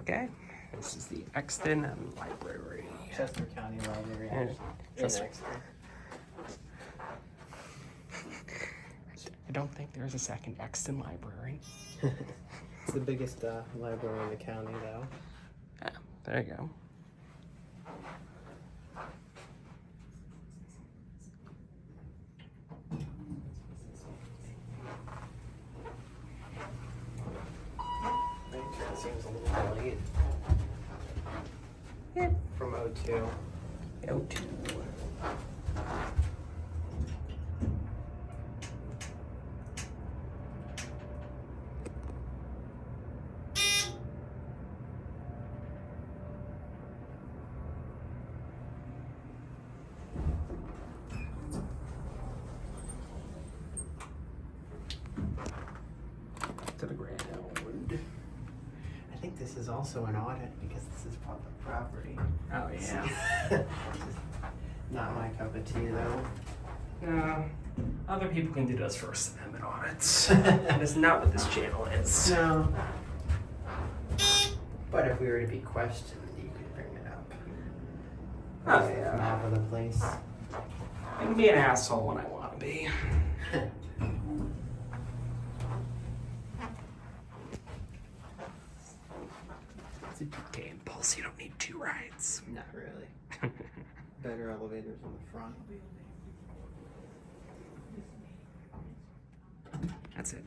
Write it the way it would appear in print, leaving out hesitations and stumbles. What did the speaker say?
Okay. This is the Exton Library. Chester County Library. Yeah, In Chester. Exton. I don't think there's a second Exton Library. It's the biggest library in the county, though. Yeah, there you go. It seems a little late. Yeah. From 02. O2. To the ground. I think this is also an audit because this is public property. Oh yeah. Not my cup of tea, though. No, other people can do those First Amendment audits. That's not what this channel is. No. But if we were to be questioned, you could bring it up. Oh, From yeah. half of the place. I can be an asshole when I want to be. It's a PK Impulse. You don't need 2 rides. Not really. Better elevators on the front. That's it.